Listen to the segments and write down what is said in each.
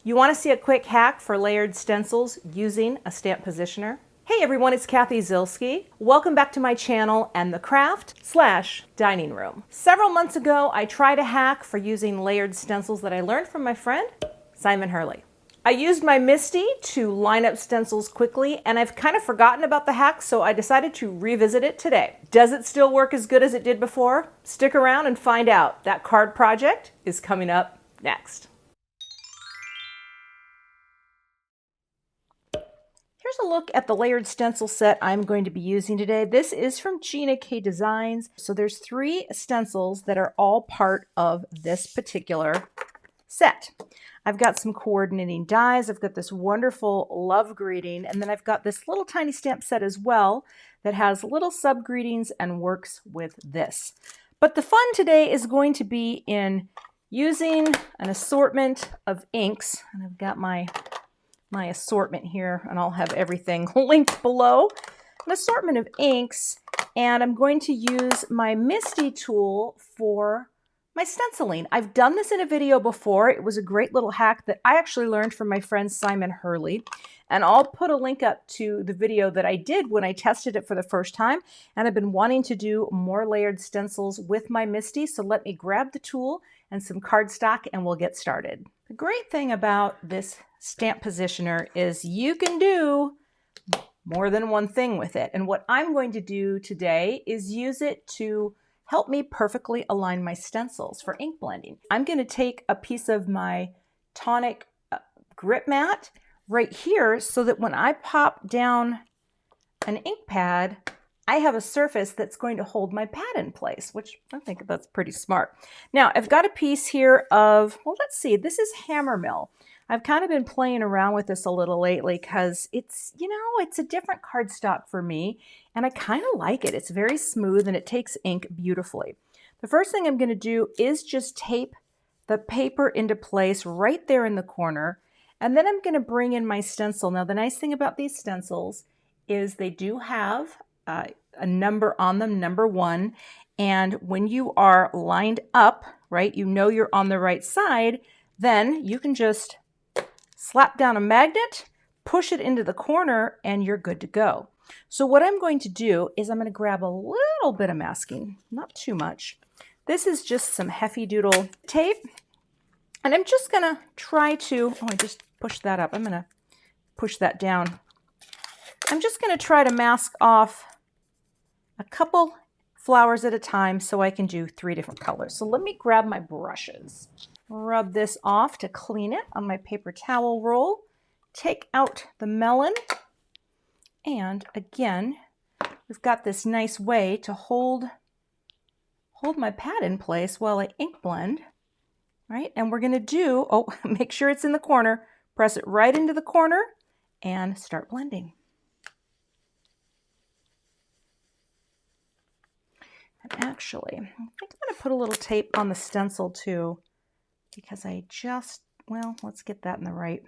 You want to see a quick hack for layered stencils using a stamp positioner? Hey everyone, it's Cathy Zielske. Welcome back to my channel and the craft/dining room. Several months ago, I tried a hack for using layered stencils that I learned from my friend, Simon Hurley. I used my Misty to line up stencils quickly, and I've kind of forgotten about the hack, so I decided to revisit it today. Does it still work as good as it did before? Stick around and find out. That card project is coming up next. Here's a look at the layered stencil set I'm going to be using today. This is from GINA K Designs. So there's 3 stencils that are all part of this particular set. I've got some coordinating dies. I've got this wonderful love greeting, and then I've got this little tiny stamp set as well that has little sub greetings and works with this. But the fun today is going to be in using an assortment of inks, and I've got my assortment here, and I'll have everything linked below. An assortment of inks, and I'm going to use my Misty tool for my stenciling. I've done this in a video before. It was a great little hack that I actually learned from my friend Simon Hurley, and I'll put a link up to the video that I did when I tested it for the first time, and I've been wanting to do more layered stencils with my Misty, so let me grab the tool and some cardstock and we'll get started. The great thing about this stamp positioner is you can do more than one thing with it. And what I'm going to do today is use it to help me perfectly align my stencils for ink blending. I'm going to take a piece of my tonic grip mat right here so that when I pop down an ink pad, I have a surface that's going to hold my pad in place, which I think that's pretty smart. Now, I've got a piece here of, well, let's see, this is hammer mill. I've kind of been playing around with this a little lately because it's, you know, it's a different cardstock for me, and I kind of like it. It's very smooth and it takes ink beautifully. The first thing I'm going to do is just tape the paper into place right there in the corner, and then I'm going to bring in my stencil. Now, the nice thing about these stencils is they do have a number on them, number 1, and when you are lined up, right, you know you're on the right side, then you can just slap down a magnet, push it into the corner, and you're good to go. So what I'm going to do is I'm going to grab a little bit of masking, not too much. This is just some Hefty Doodle tape, and I'm just going to try to, oh, I just pushed that up. I'm going to push that down. I'm just going to try to mask off a couple flowers at a time so I can do 3 different colors. So let me grab my brushes. Rub this off to clean it on my paper towel roll. Take out the melon. And again, we've got this nice way to hold my pad in place while I ink blend, right? And we're going to do, oh, make sure it's in the corner. Press it right into the corner and start blending. And actually, I think I'm going to put a little tape on the stencil too, because I just, well, let's get that in the right.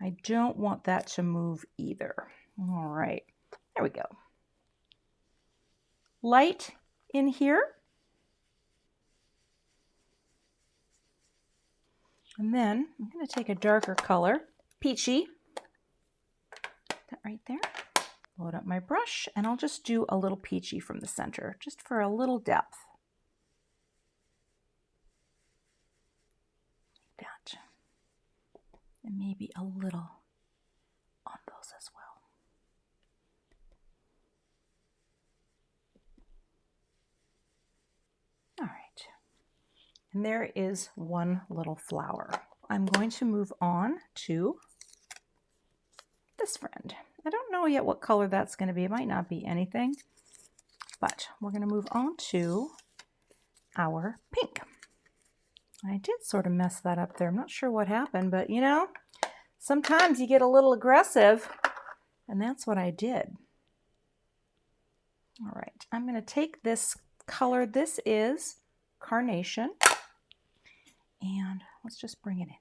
I don't want that to move either. All right, there we go. Light in here. And then I'm going to take a darker color, Peachy, that right there. Load up my brush, and I'll just do a little Peachy from the center, just for a little depth. Like that. And maybe a little on those as well. All right. And there is one little flower. I'm going to move on to this friend. I don't know yet what color that's going to be. It might not be anything, but we're going to move on to our pink. I did sort of mess that up there. I'm not sure what happened, but you know, sometimes you get a little aggressive, and that's what I did. All right, I'm going to take this color. This is Carnation, and let's just bring it in here.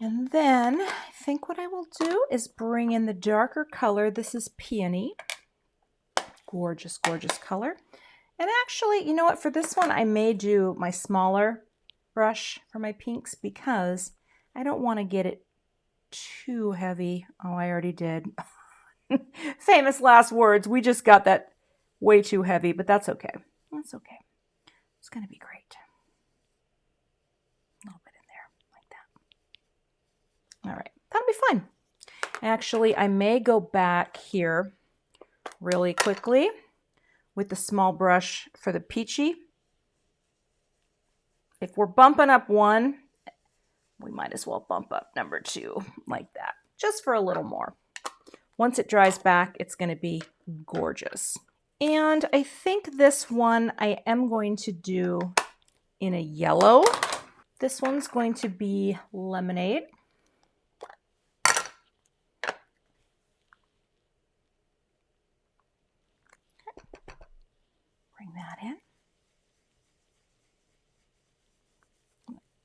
And then I think what I will do is bring in the darker color. This is Peony. gorgeous, gorgeous color. And actually, you know what? For this one, I may do my smaller brush for my pinks because I don't want to get it too heavy. Oh, I already did. Famous last words. We just got that way too heavy, but that's okay. That's okay. It's going to be great. A little bit in there like that. All right. That'll be fun. Actually, I may go back here really quickly with the small brush for the Peachy. If we're bumping up one, we might as well bump up number 2 like that, just for a little more. Once it dries back, it's going to be gorgeous. And I think this one I am going to do in a yellow. This one's going to be Lemonade. Bring that in.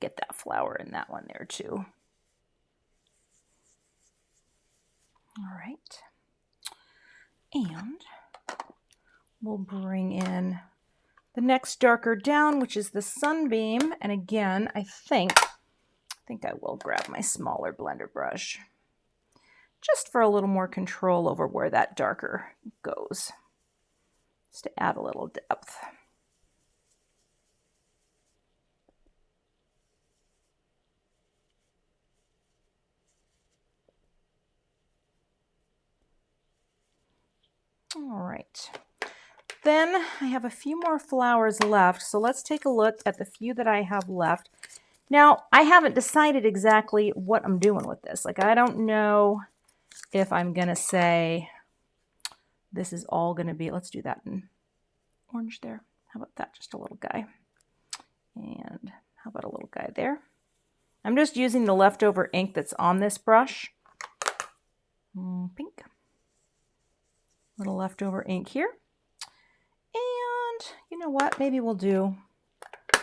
Get that flower in that one there too. All right. And we'll bring in the next darker down, which is the Sunbeam. And again, I think I will grab my smaller blender brush just for a little more control over where that darker goes, just to add a little depth. All right. Then I have a few more flowers left, so let's take a look at the few that I have left. Now, I haven't decided exactly what I'm doing with this. Like, I don't know if I'm going to say this is all going to be, let's do that in orange there. How about that? Just a little guy. And how about a little guy there? I'm just using the leftover ink that's on this brush. Pink. Little leftover ink here. And you know what? Maybe we'll do a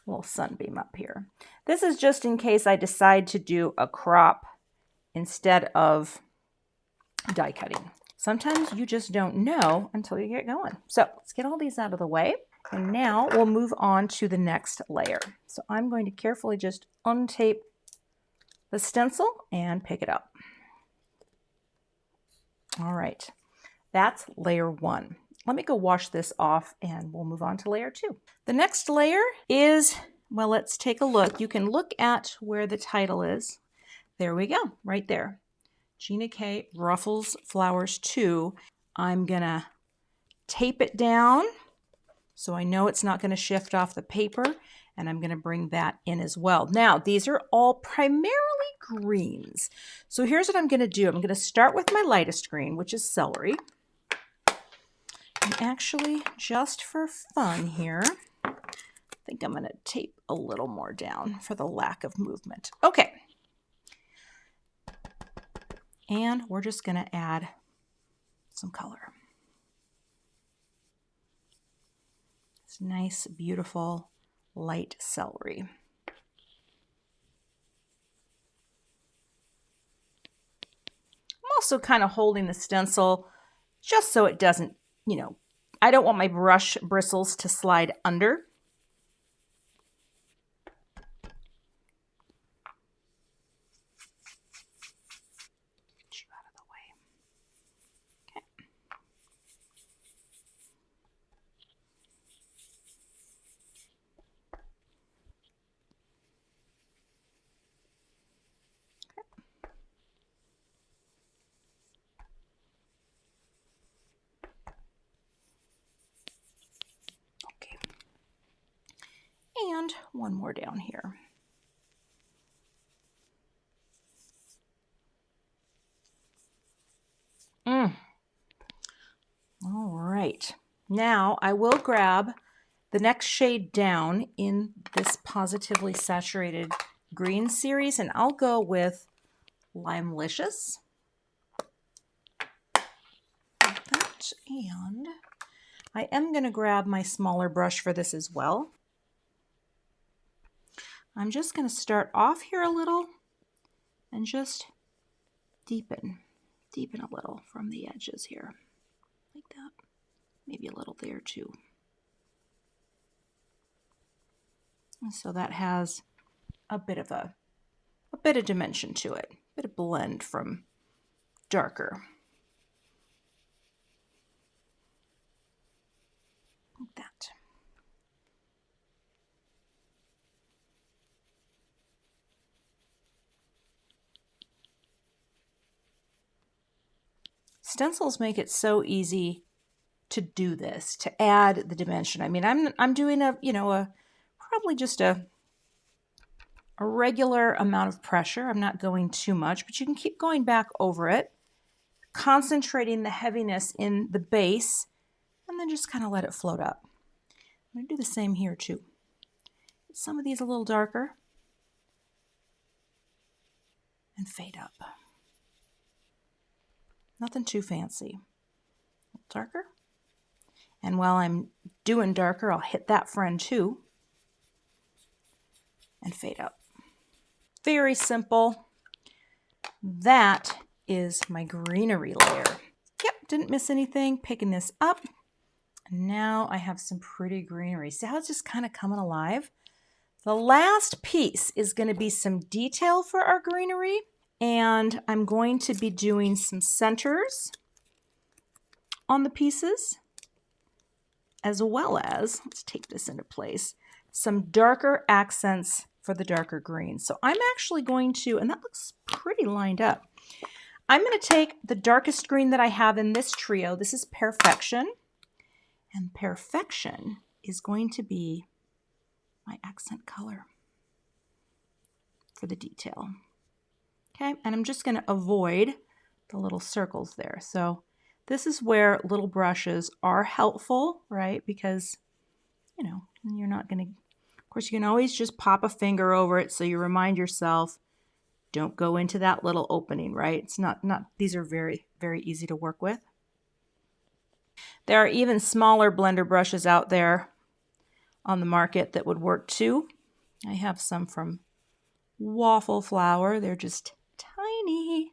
little Sunbeam up here. This is just in case I decide to do a crop instead of die cutting. Sometimes you just don't know until you get going. So let's get all these out of the way. And now we'll move on to the next layer. So I'm going to carefully just untape the stencil and pick it up. All right, that's layer 1. Let me go wash this off and we'll move on to layer 2. The next layer is, well, let's take a look. You can look at where the title is. There we go, right there. Gina K Ruffles Flowers 2. I'm gonna tape it down so I know it's not gonna shift off the paper, and I'm gonna bring that in as well. Now, these are all primarily greens. So here's what I'm gonna do. I'm gonna start with my lightest green, which is Celery. And actually, just for fun here, I think I'm gonna tape a little more down for the lack of movement. Okay. And we're just gonna add some color. It's nice, beautiful, light celery. I'm also kind of holding the stencil just so it doesn't, you know, I don't want my brush bristles to slide under. Get you out of the way. Okay. Okay. And one more down here. All right. Now I will grab the next shade down in this Positively Saturated Green series, and I'll go with Limelicious. Like that. And I am going to grab my smaller brush for this as well. I'm just going to start off here a little and just deepen a little from the edges here. Maybe a little there too. And so that has a bit of dimension to it, a bit of blend from darker. Like that. Stencils make it so easy to do this, to add the dimension. I mean, I'm doing probably just a regular amount of pressure. I'm not going too much, but you can keep going back over it, concentrating the heaviness in the base, and then just kind of let it float up. I'm going to do the same here too. Some of these a little darker and fade up. Nothing too fancy. A little darker. And while I'm doing darker, I'll hit that friend too and fade up. Very simple. That is my greenery layer. Yep, didn't miss anything. Picking this up. And now I have some pretty greenery. See how it's just kind of coming alive? The last piece is going to be some detail for our greenery. And I'm going to be doing some centers on the pieces, as well as, let's take this into place, some darker accents for the darker green. So I'm actually going to, and that looks pretty lined up. I'm going to take the darkest green that I have in this trio. This is Pearfection. And Pearfection is going to be my accent color for the detail. Okay, and I'm just going to avoid the little circles there. So this is where little brushes are helpful, right? Because, you know, you're not going to, of course, you can always just pop a finger over it so you remind yourself, don't go into that little opening, right? It's not, these are very, very easy to work with. There are even smaller blender brushes out there on the market that would work too. I have some from Waffle Flower. They're just tiny,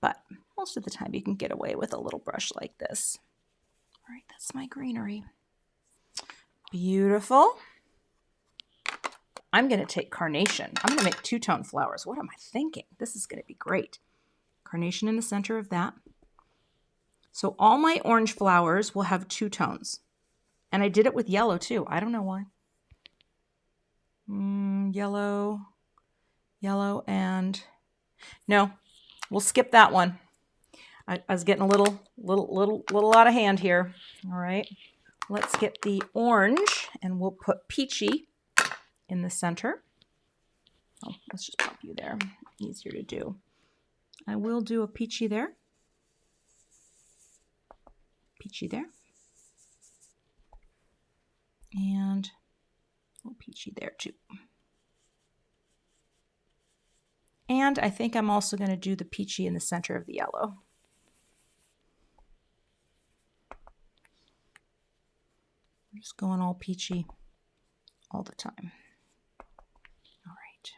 but most of the time you can get away with a little brush like this. All right, that's my greenery. Beautiful. I'm going to take Carnation. I'm going to make two-tone flowers. What am I thinking? This is going to be great. Carnation in the center of that. So all my orange flowers will have two tones. And I did it with yellow too. I don't know why. Yellow, and no, we'll skip that one. I was getting a little out of hand here. All right, let's get the orange, and we'll put Peachy in the center. Oh, let's just pop you there. Easier to do. I will do a Peachy there. Peachy there. And a little Peachy there too. And I think I'm also going to do the Peachy in the center of the yellow. I'm just going all Peachy all the time. All right.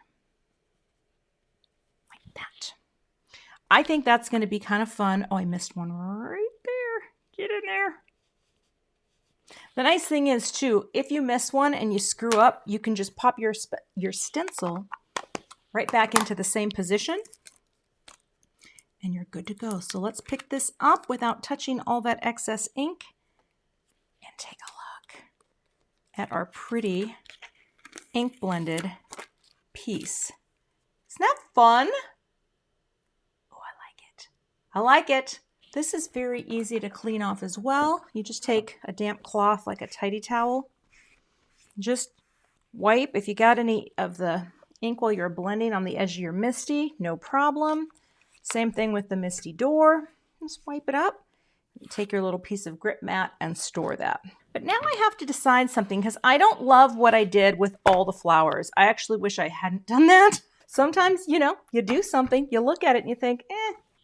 Like that. I think that's going to be kind of fun. Oh, I missed one right there. Get in there. The nice thing is, too, if you miss one and you screw up, you can just pop your stencil right back into the same position, and you're good to go. So let's pick this up without touching all that excess ink and take a look at our pretty ink blended piece. Isn't that fun? Oh, I like it. I like it. This is very easy to clean off as well. You just take a damp cloth like a tidy towel. Just wipe. If you got any of the ink while you're blending on the edge of your Misty, no problem. Same thing with the Misty door. Just wipe it up. You take your little piece of grip mat and store that. But now I have to decide something because I don't love what I did with all the flowers. I actually wish I hadn't done that. Sometimes, you know, you do something, you look at it and you think,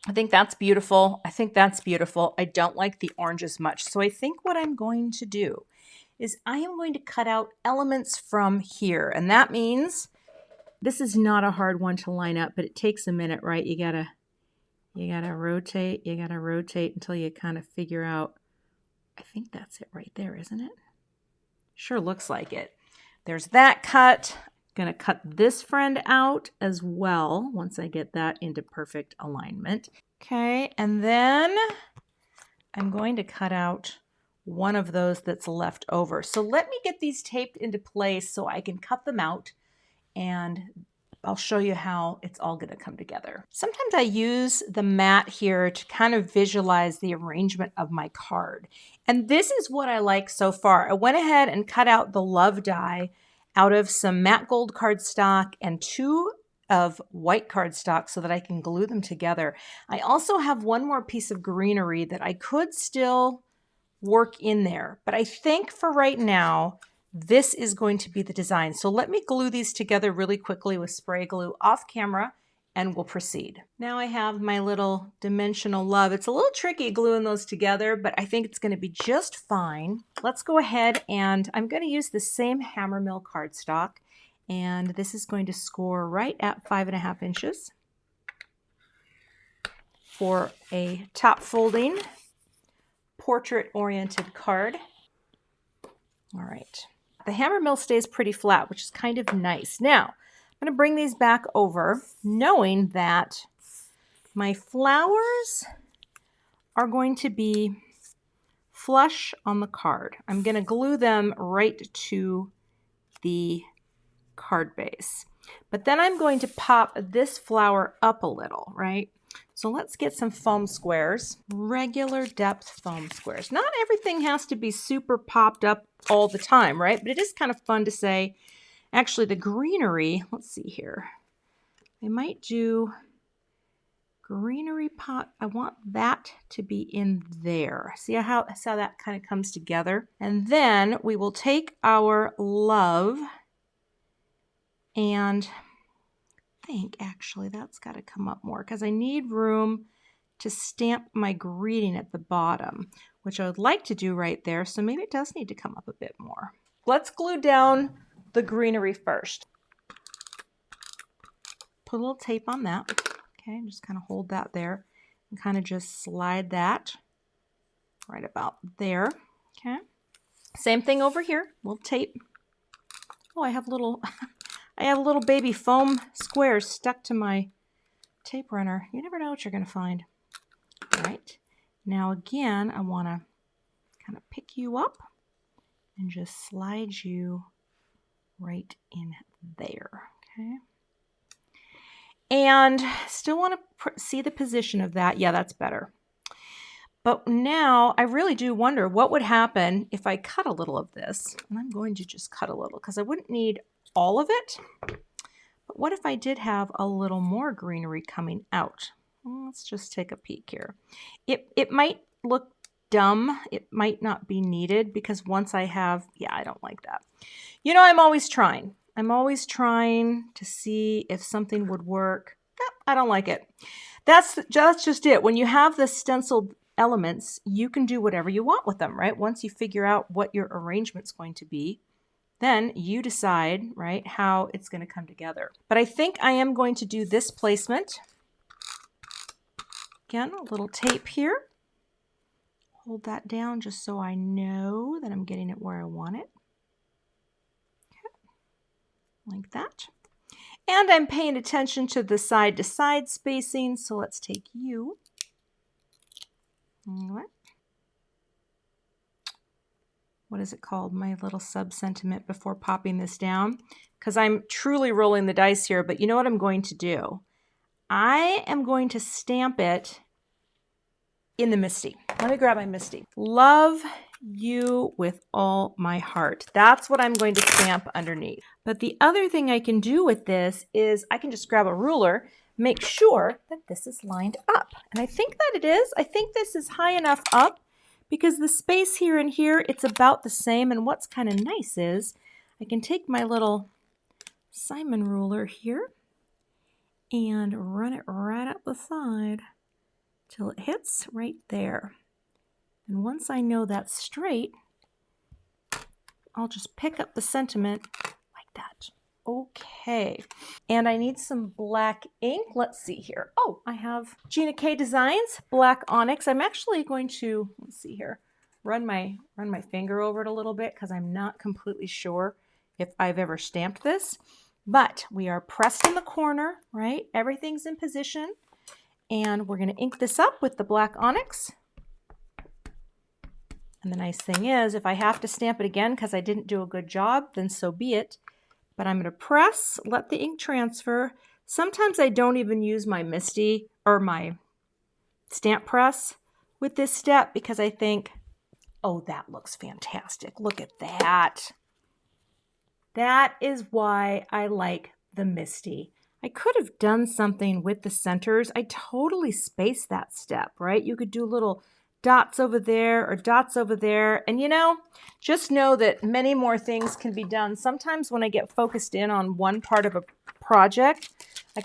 I think that's beautiful. I think that's beautiful. I don't like the orange as much. So I think what I'm going to do is I am going to cut out elements from here. And that means this is not a hard one to line up, but it takes a minute, right? You gotta rotate until you kind of figure out I think that's it right there, isn't it? Sure looks like it. There's that cut. I'm gonna cut this friend out as well once I get that into perfect alignment. Okay, and then I'm going to cut out one of those that's left over. So let me get these taped into place so I can cut them out, and I'll show you how it's all going to come together. Sometimes I use the mat here to kind of visualize the arrangement of my card. And this is what I like so far. I went ahead and cut out the love die out of some matte gold cardstock and 2 of white cardstock so that I can glue them together. I also have one more piece of greenery that I could still work in there, but I think for right now, this is going to be the design. So let me glue these together really quickly with spray glue off camera and we'll proceed. Now I have my little dimensional love. It's a little tricky gluing those together, but I think it's going to be just fine. Let's go ahead and I'm going to use the same Hammermill cardstock, and this is going to score right at 5.5 inches for a top folding portrait-oriented card. All right. The Hammermill stays pretty flat, which is kind of nice. Now, I'm going to bring these back over, knowing that my flowers are going to be flush on the card. I'm going to glue them right to the card base. But then I'm going to pop this flower up a little, right? So let's get some foam squares, regular depth foam squares. Not everything has to be super popped up all the time, right? But it is kind of fun to say, actually the greenery, let's see here. I might do greenery pot. I want that to be in there. See how that kind of comes together? And then we will take our love, and I think actually that's got to come up more because I need room to stamp my greeting at the bottom, which I would like to do right there. So maybe it does need to come up a bit more. Let's glue down the greenery first. Put a little tape on that. Okay, just kind of hold that there and kind of just slide that right about there. Okay, same thing over here. We'll tape. Oh, I have little baby foam squares stuck to my tape runner. You never know what you're going to find. All right. Now again, I want to kind of pick you up and just slide you right in there. Okay. And still want to see the position of that. Yeah, that's better. But now I really do wonder what would happen if I cut a little of this. And I'm going to just cut a little because I wouldn't need all of it. But what if I did have a little more greenery coming out? Well, let's just take a peek here. It might look dumb. It might not be needed because once I have, yeah, I don't like that. You know, I'm always trying. I'm always trying to see if something would work. I don't like it. That's just it. When you have the stenciled elements, you can do whatever you want with them, right? Once you figure out what your arrangement's going to be, then you decide, right, how it's going to come together. But I think I am going to do this placement. Again, a little tape here. Hold that down just so I know that I'm getting it where I want it. Okay. Like that. And I'm paying attention to the side-to-side spacing, so let's take you. What is it called? My little sub-sentiment before popping this down. Because I'm truly rolling the dice here, but you know what I'm going to do? I am going to stamp it in the Misty. Let me grab my Misty. Love you with all my heart. That's what I'm going to stamp underneath. But the other thing I can do with this is I can just grab a ruler, make sure that this is lined up. And I think that it is. I think this is high enough up because the space here and here, it's about the same. And what's kind of nice is I can take my little Simon ruler here and run it right up the side till it hits right there. And once I know that's straight, I'll just pick up the sentiment like that. Okay. And I need some black ink. Let's see here. Oh, I have Gina K Designs, black Onyx. I'm actually going to, let's see here. run my finger over it a little bit because I'm not completely sure if I've ever stamped this. But we are pressed in the corner, right? Everything's in position. And we're going to ink this up with the black Onyx. And the nice thing is, if I have to stamp it again because I didn't do a good job, then so be it. But I'm going to press, let the ink transfer. Sometimes I don't even use my MISTI or my stamp press with this step because I think, oh, that looks fantastic. Look at that. That is why I like the MISTI. I could have done something with the centers. I totally spaced that step, right? You could do little dots over there or dots over there. And you know, just know that many more things can be done. Sometimes when I get focused in on one part of a project, I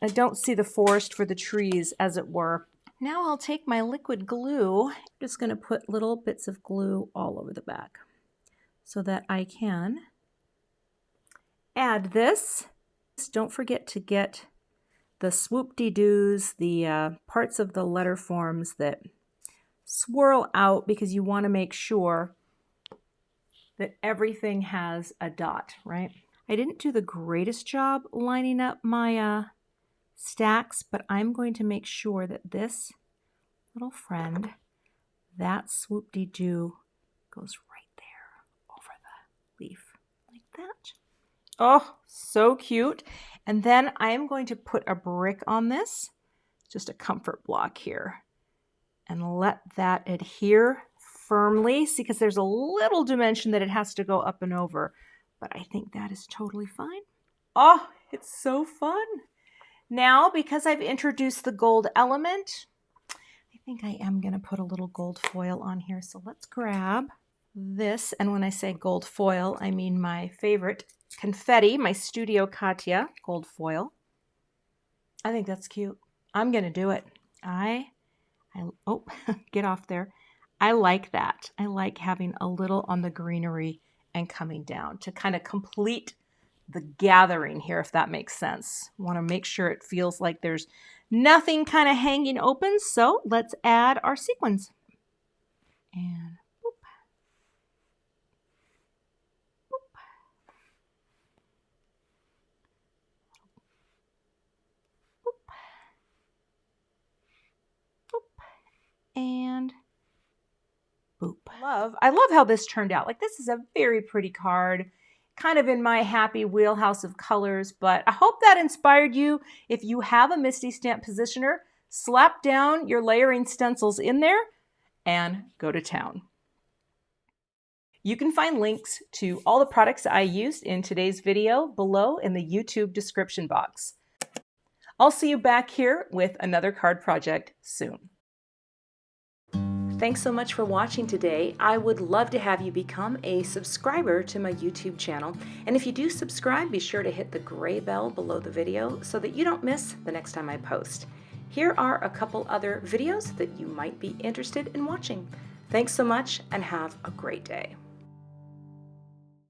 don't see the forest for the trees, as it were. Now I'll take my liquid glue. I'm just going to put little bits of glue all over the back so that I can add this. Don't forget to get the swoop-de-doos, the parts of the letter forms that swirl out, because you want to make sure that everything has a dot, right? I didn't do the greatest job lining up my stacks, but I'm going to make sure that this little friend, that swoop-de-doo, goes right there over the leaf, like that. Oh, so cute. And then I am going to put a brick on this, just a comfort block here, and let that adhere firmly. See, because there's a little dimension that it has to go up and over, but I think that is totally fine. Oh, it's so fun. Now, because I've introduced the gold element, I think I am going to put a little gold foil on here. So let's grab this. And when I say gold foil, I mean my favorite Confetti, my Studio Katia gold foil. I think that's cute. I'm going to do it. Oh, get off there. I like that. I like having a little on the greenery and coming down to kind of complete the gathering here, if that makes sense. Want to make sure it feels like there's nothing kind of hanging open. So let's add our sequins. And boop, boop, boop, boop, and boop. I love how this turned out. Like, this is a very pretty card, kind of in my happy wheelhouse of colors, but I hope that inspired you. If you have a MISTI stamp positioner, slap down your layering stencils in there and go to town. You can find links to all the products I used in today's video below in the YouTube description box. I'll see you back here with another card project soon. Thanks so much for watching today. I would love to have you become a subscriber to my YouTube channel. And if you do subscribe, be sure to hit the gray bell below the video so that you don't miss the next time I post. Here are a couple other videos that you might be interested in watching. Thanks so much and have a great day.